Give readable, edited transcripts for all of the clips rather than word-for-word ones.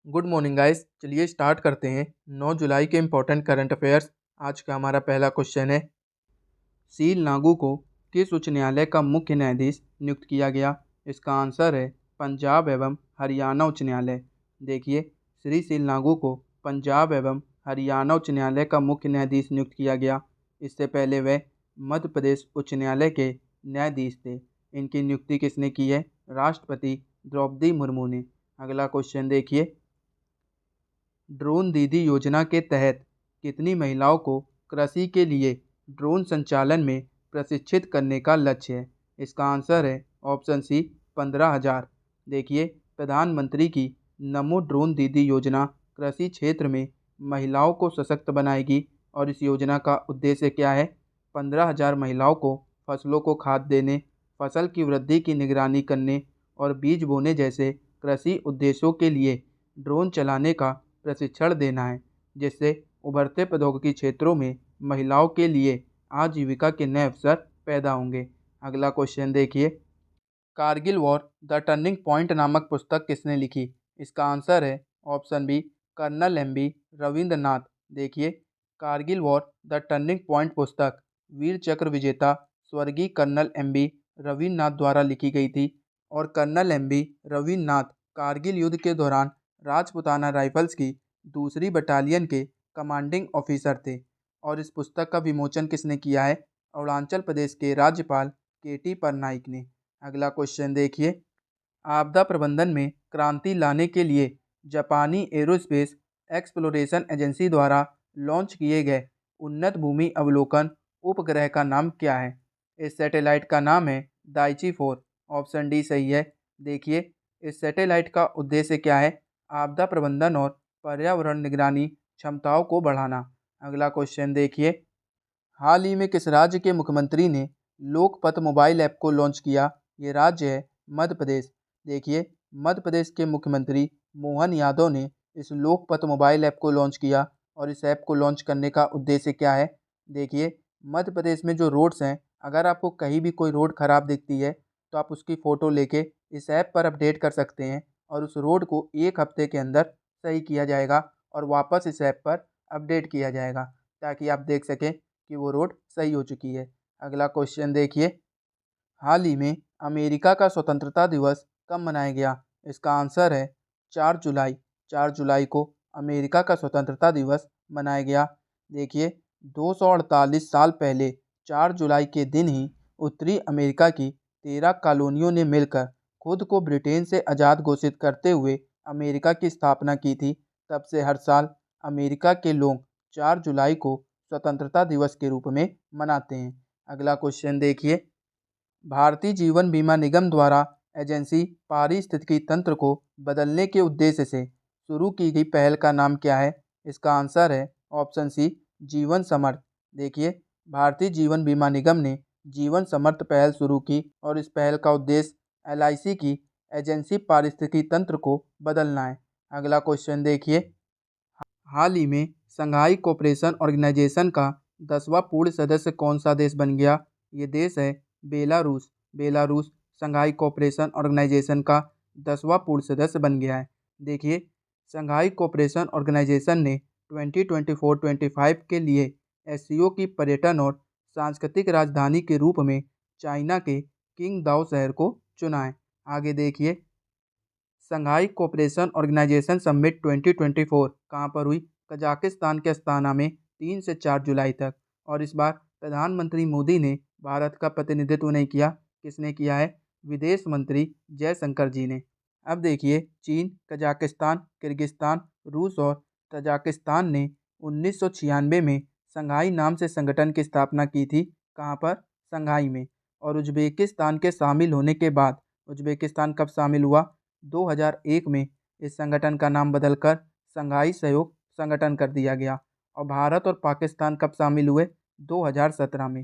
Good morning guys. चलिए start करते हैं 9 जुलाई के इम्पोर्टेंट करंट अफेयर्स। आज का हमारा पहला क्वेश्चन है, सी लागू को किस उच्च न्यायालय का मुख्य न्यायाधीश नियुक्त किया गया? इसका आंसर है पंजाब एवं हरियाणा उच्च न्यायालय। देखिए, श्री सी लागू को पंजाब एवं हरियाणा उच्च न्यायालय का मुख्य न्यायाधीश नियुक्त किया गया। इससे पहले वे मध्य प्रदेश उच्च न्यायालय के न्यायाधीश थे। इनकी नियुक्ति किसने की है? राष्ट्रपति द्रौपदी मुर्मू ने। अगला क्वेश्चन देखिए, ड्रोन दीदी योजना के तहत कितनी महिलाओं को कृषि के लिए ड्रोन संचालन में प्रशिक्षित करने का लक्ष्य है? इसका आंसर है ऑप्शन सी 15,000। देखिए, प्रधानमंत्री की नमो ड्रोन दीदी योजना कृषि क्षेत्र में महिलाओं को सशक्त बनाएगी और इस योजना का उद्देश्य क्या है? 15,000 महिलाओं को फसलों को खाद देने, फसल की वृद्धि की निगरानी करने और बीज बोने जैसे कृषि उद्देश्यों के लिए ड्रोन चलाने का प्रशिक्षण देना है, जिससे उभरते प्रौद्योगिकी क्षेत्रों में महिलाओं के लिए आजीविका के नए अवसर पैदा होंगे। अगला क्वेश्चन देखिए, Kargil war the turning point नामक पुस्तक किसने लिखी? इसका आंसर है option B colonel M B Ravindranath. देखिए, Kargil war the turning point पुस्तक वीर चक्र विजेता स्वर्गीय कर्नल एम बी रविन्द्रनाथ द्वारा लिखी गई थी और colonel M B Ravindranath Kargil युद्ध के दौरान राजपुताना राइफल्स की दूसरी बटालियन के कमांडिंग ऑफिसर थे। और इस पुस्तक का विमोचन किसने किया है? अरुणाचल प्रदेश के राज्यपाल के टी पटनायक ने। अगला क्वेश्चन देखिए, आपदा प्रबंधन में क्रांति लाने के लिए जापानी एरोस्पेस एक्सप्लोरेशन एजेंसी द्वारा लॉन्च किए गए उन्नत भूमि अवलोकन उपग्रह का नाम क्या है? इस सैटेलाइट का नाम है दाइची 4। ऑप्शन डी सही है। देखिए, इस सैटेलाइट का उद्देश्य क्या है? आपदा प्रबंधन और पर्यावरण निगरानी क्षमताओं को बढ़ाना। अगला क्वेश्चन देखिए, हाल ही में किस राज्य के मुख्यमंत्री ने लोकपथ मोबाइल ऐप को लॉन्च किया? ये राज्य है मध्य प्रदेश। देखिए, मध्य प्रदेश के मुख्यमंत्री मोहन यादव ने इस लोकपथ मोबाइल ऐप को लॉन्च किया और इस ऐप को लॉन्च करने का उद्देश्य क्या है? देखिए, मध्य प्रदेश में जो रोड्स हैं, अगर आपको कहीं भी कोई रोड ख़राब दिखती है तो आप उसकी फ़ोटो लेके इस ऐप पर अपडेट कर सकते हैं और उस रोड को 1 हफ्ते के अंदर सही किया जाएगा और वापस इस ऐप पर अपडेट किया जाएगा, ताकि आप देख सकें कि वो रोड सही हो चुकी है। अगला क्वेश्चन देखिए, हाल ही में अमेरिका का स्वतंत्रता दिवस कब मनाया गया? इसका आंसर है 4 जुलाई। 4 जुलाई को अमेरिका का स्वतंत्रता दिवस मनाया गया। देखिए, 248 साल पहले 4 जुलाई के दिन ही उत्तरी अमेरिका की 13 कॉलोनियों ने मिलकर खुद को ब्रिटेन से आज़ाद घोषित करते हुए अमेरिका की स्थापना की थी। तब से हर साल अमेरिका के लोग 4 जुलाई को स्वतंत्रता दिवस के रूप में मनाते हैं। अगला क्वेश्चन देखिए, भारतीय जीवन बीमा निगम द्वारा एजेंसी पारिस्थितिकी तंत्र को बदलने के उद्देश्य से शुरू की गई पहल का नाम क्या है? इसका आंसर है ऑप्शन सी जीवन समर्थ। देखिए, भारतीय जीवन बीमा निगम ने जीवन समर्थ पहल शुरू की और इस पहल का उद्देश्य एल की एजेंसी पारिस्थितिकी तंत्र को बदलना है। अगला क्वेश्चन देखिए, हाल ही में संघाई कोऑपरेशन ऑर्गेनाइजेशन का 10वां पूर्ण सदस्य कौन सा देश बन गया? ये देश है बेलारूस। बेलारूस संघाई कोऑपरेशन ऑर्गेनाइजेशन का 10वां पूर्ण सदस्य बन गया है। देखिए, संघाई कोऑपरेशन ऑर्गेनाइजेशन ने 2024-25 के लिए एससीओ की पर्यटन और सांस्कृतिक राजधानी के रूप में चाइना के किंगदाओ शहर को चुना है। आगे देखिए, संघाई कोऑपरेशन ऑर्गेनाइजेशन समिट 2024 कहाँ पर हुई? कजाकिस्तान के अस्ताना में 3 से 4 जुलाई तक। और इस बार प्रधानमंत्री मोदी ने भारत का प्रतिनिधित्व नहीं किया। किसने किया है? विदेश मंत्री जयशंकर जी ने। अब देखिए, चीन, कजाकिस्तान, किर्गिस्तान, रूस और तजाकिस्तान ने 1996 में संघाई नाम से संगठन की स्थापना की थी। कहाँ पर? संघाई में। और उज्बेकिस्तान के शामिल होने के बाद, उज्बेकिस्तान कब शामिल हुआ? 2001 में इस संगठन का नाम बदलकर संघाई सहयोग संगठन कर दिया गया। और भारत और पाकिस्तान कब शामिल हुए? 2017 में।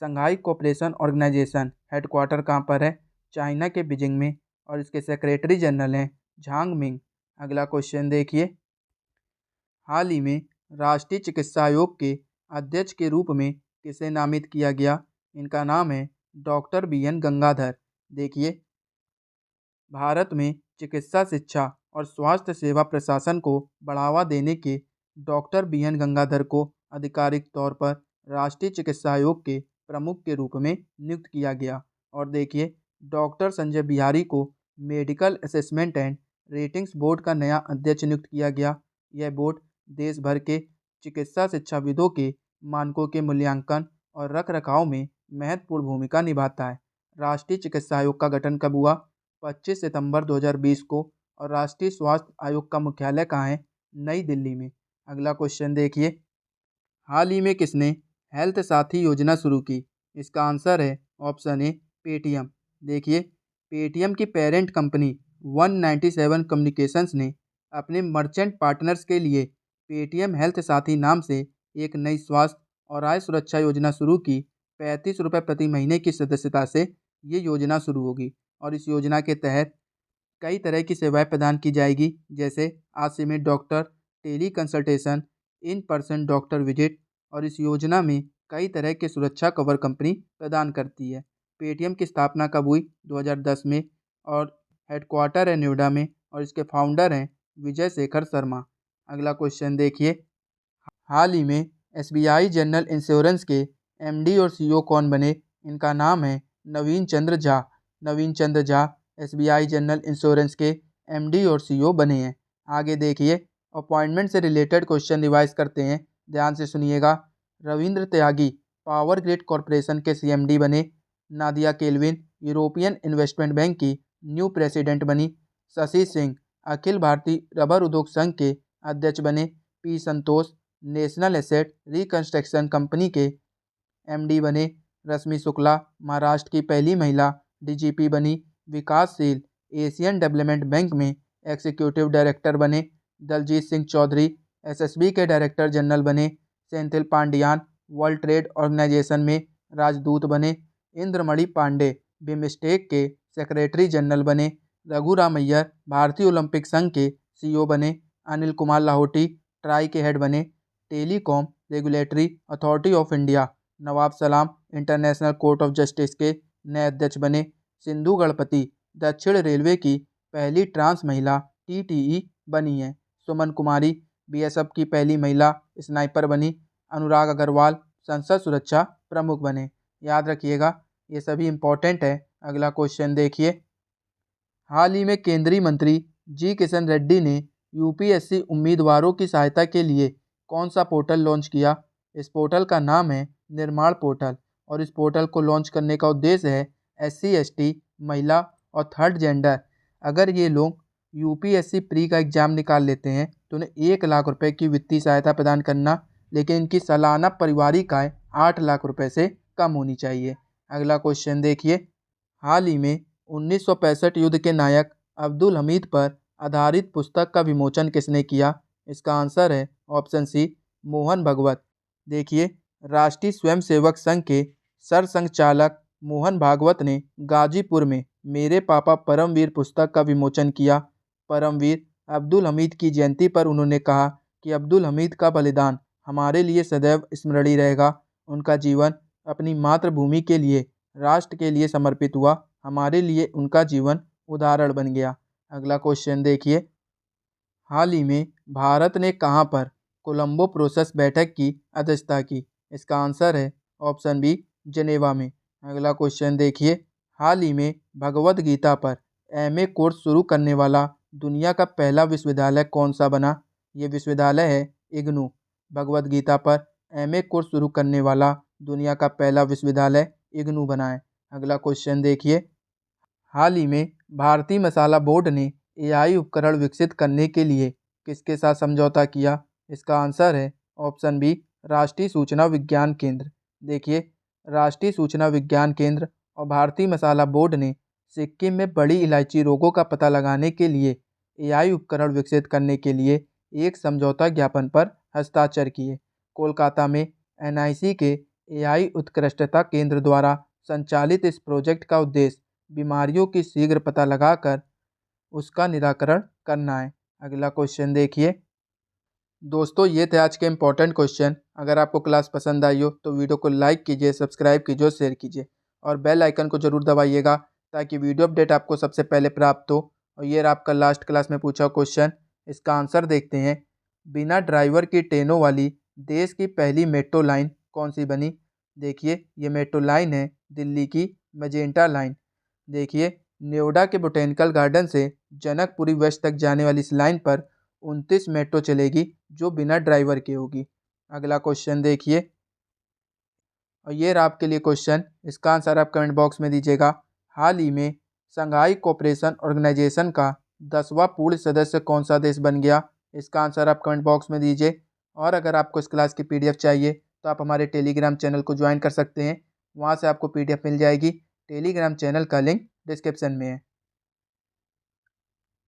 संघाई कोऑपरेशन ऑर्गेनाइजेशन हेडक्वार्टर कहाँ पर है? चाइना के बीजिंग में। और इसके सेक्रेटरी जनरल हैं झांग मिंग। अगला क्वेश्चन देखिए, हाल ही में राष्ट्रीय चिकित्सा आयोग के अध्यक्ष के रूप में किसे नामित किया गया? इनका नाम है डॉक्टर बी एन गंगाधर। देखिए, भारत में चिकित्सा शिक्षा और स्वास्थ्य सेवा प्रशासन को बढ़ावा देने के डॉक्टर बी.एन. गंगाधर को आधिकारिक तौर पर राष्ट्रीय चिकित्सा आयोग के प्रमुख के रूप में नियुक्त किया गया। और देखिए, डॉक्टर संजय बिहारी को medical assessment and ratings board का नया अध्यक्ष नियुक्त किया गया। यह बोर्ड देश भर के चिकित्सा शिक्षाविदों के मानकों के मूल्यांकन और रखरखाव में महत्वपूर्ण भूमिका निभाता है। राष्ट्रीय चिकित्सा आयोग का गठन कब हुआ? 25 सितंबर 2020 को। और राष्ट्रीय स्वास्थ्य आयोग का मुख्यालय कहाँ है? नई दिल्ली में। अगला क्वेश्चन देखिए, हाल ही में किसने हेल्थ साथी योजना शुरू की? इसका आंसर है ऑप्शन ए पेटीएम। देखिए, पेटीएम की पेरेंट कंपनी 197 कम्युनिकेशंस ने अपने मर्चेंट पार्टनर्स के लिए पेटीएम हेल्थ साथी नाम से एक नई स्वास्थ्य और आय सुरक्षा योजना शुरू की। 35 रुपये प्रति महीने की सदस्यता से ये योजना शुरू होगी और इस योजना के तहत कई तरह की सेवाएं प्रदान की जाएगी, जैसे असीमित doctor teleconsultation, in person doctor visit. और इस योजना में कई तरह के सुरक्षा कवर कंपनी प्रदान करती है। पेटीएम की स्थापना कब हुई? 2010 में। और हेडक्वार्टर है नोएडा में और इसके फाउंडर हैं विजय शेखर शर्मा। अगला क्वेश्चन देखिए, हाल ही में एसबीआई जनरल इंश्योरेंस के एमडी और सीईओ कौन बने? इनका नाम है नवीन चंद्र झा। नवीन Chandra Jha SBI general insurance के एमडी और सीईओ बने हैं। आगे देखिए, अपॉइंटमेंट से रिलेटेड क्वेश्चन रिवाइज करते हैं, ध्यान से सुनिएगा। रविंद्र त्यागी पावर ग्रिड कॉरपोरेशन के सीएमडी बने। Nadia kelvin European investment bank की न्यू प्रेसिडेंट बनी। शशि सिंह अखिल भारतीय रबर उद्योग संघ के अध्यक्ष बने। पी संतोष नेशनल एसेट रिकंस्ट्रक्शन कंपनी के एमडी बने। रश्मि शुक्ला महाराष्ट्र की पहली महिला डीजीपी बनी। विकासशील एशियन डेवलपमेंट बैंक में एग्जीक्यूटिव डायरेक्टर बने। दलजीत सिंह चौधरी एसएसबी के डायरेक्टर जनरल बने। Senthil Pandian world trade organization में राजदूत बने। इंद्रमणि पांडे बिमस्टेक के सेक्रेटरी जनरल बने। रघुराम अय्यर भारतीय ओलंपिक संघ के सीईओ बने। अनिल कुमार लाहौटी ट्राई के हेड बने। Telecom regulatory authority of India Nawaf Salam international court of justice के नए अध्यक्ष बने। सिंधु गणपति दक्षिण रेलवे की पहली ट्रांस महिला टीटीई बनी है। सुमन कुमारी बीएसएफ की पहली महिला स्नाइपर बनी। अनुराग अग्रवाल संसद सुरक्षा प्रमुख बने। याद रखिएगा, ये सभी इम्पोर्टेंट है। अगला क्वेश्चन देखिए, हाल ही में केंद्रीय मंत्री जी किशन रेड्डी ने यूपीएससी उम्मीदवारों की सहायता के लिए कौन सा पोर्टल लॉन्च किया? इस पोर्टल का नाम है निर्माण पोर्टल और इस पोर्टल को लॉन्च करने का उद्देश्य है एससी एसटी महिला और थर्ड जेंडर अगर ये लोग यूपीएससी प्री का एग्ज़ाम निकाल लेते हैं तो उन्हें 1 लाख रुपए की वित्तीय सहायता प्रदान करना, लेकिन इनकी सालाना पारिवारिक आय 8 लाख रुपए से कम होनी चाहिए। अगला क्वेश्चन देखिए, हाल ही में 1965 युद्ध के नायक अब्दुल हमीद पर आधारित पुस्तक का विमोचन किसने किया? इसका आंसर है ऑप्शन सी मोहन भागवत। देखिए, राष्ट्रीय स्वयंसेवक संघ के सरसंघचालक मोहन भागवत ने गाजीपुर में मेरे पापा परमवीर पुस्तक का विमोचन किया। परमवीर अब्दुल हमीद की जयंती पर उन्होंने कहा कि अब्दुल हमीद का बलिदान हमारे लिए सदैव स्मरणीय रहेगा। उनका जीवन अपनी मातृभूमि के लिए, राष्ट्र के लिए समर्पित हुआ। हमारे लिए उनका जीवन उदाहरण बन गया। अगला क्वेश्चन देखिए, हाल ही में भारत ने कहाँ पर कोलंबो प्रोसेस बैठक की अध्यक्षता की? इसका आंसर है ऑप्शन बी जेनेवा में। अगला क्वेश्चन देखिए, हाल ही में भगवद गीता पर एमए कोर्स शुरू करने वाला दुनिया का पहला विश्वविद्यालय कौन सा बना? ये विश्वविद्यालय है इग्नू। भगवद गीता पर एमए कोर्स शुरू करने वाला दुनिया का पहला विश्वविद्यालय इग्नू बना है। अगला क्वेश्चन देखिए, हाल ही में भारतीय मसाला बोर्ड ने एआई उपकरण विकसित करने के लिए किसके साथ समझौता किया? इसका आंसर है ऑप्शन बी राष्ट्रीय सूचना विज्ञान केंद्र। देखिए, राष्ट्रीय सूचना विज्ञान केंद्र और भारतीय मसाला बोर्ड ने सिक्किम में बड़ी इलायची रोगों का पता लगाने के लिए एआई उपकरण विकसित करने के लिए एक समझौता ज्ञापन पर हस्ताक्षर किए। कोलकाता में एनआईसी के एआई उत्कृष्टता केंद्र द्वारा संचालित इस प्रोजेक्ट का उद्देश्य बीमारियों की शीघ्र पता लगाकर उसका निराकरण करना है। अगला क्वेश्चन देखिए, दोस्तों ये थे आज के इम्पोर्टेंट क्वेश्चन। अगर आपको क्लास पसंद आई हो तो वीडियो को लाइक कीजिए, सब्सक्राइब कीजिए, शेयर कीजिए और बेल आइकन को ज़रूर दबाइएगा ताकि वीडियो अपडेट आपको सबसे पहले प्राप्त हो और ये रहा आपका लास्ट क्लास में पूछा क्वेश्चन। इसका आंसर देखते हैं। बिना ड्राइवर की ट्रेनों वाली देश की पहली मेट्रो लाइन कौन सी बनी? देखिए ये मेट्रो लाइन है दिल्ली की मजेंटा लाइन। देखिए नोएडा के बोटेनिकल गार्डन से जनकपुरी वेस्ट तक जाने वाली इस लाइन पर 29 मेट्रो चलेगी जो बिना ड्राइवर की होगी। अगला क्वेश्चन देखिए और ये रहा आपके लिए क्वेश्चन। इसका आंसर आप कमेंट बॉक्स में दीजिएगा। हाल ही में संघाई कोऑपरेशन ऑर्गेनाइजेशन का 10वां पूर्ण सदस्य कौन सा देश बन गया? इसका आंसर आप कमेंट बॉक्स में दीजिए। और अगर आपको इस क्लास की पीडीएफ चाहिए तो आप हमारे टेलीग्राम चैनल को ज्वाइन कर सकते हैं। वहाँ से आपको पीडीएफ मिल जाएगी। टेलीग्राम चैनल का लिंक डिस्क्रिप्शन में है।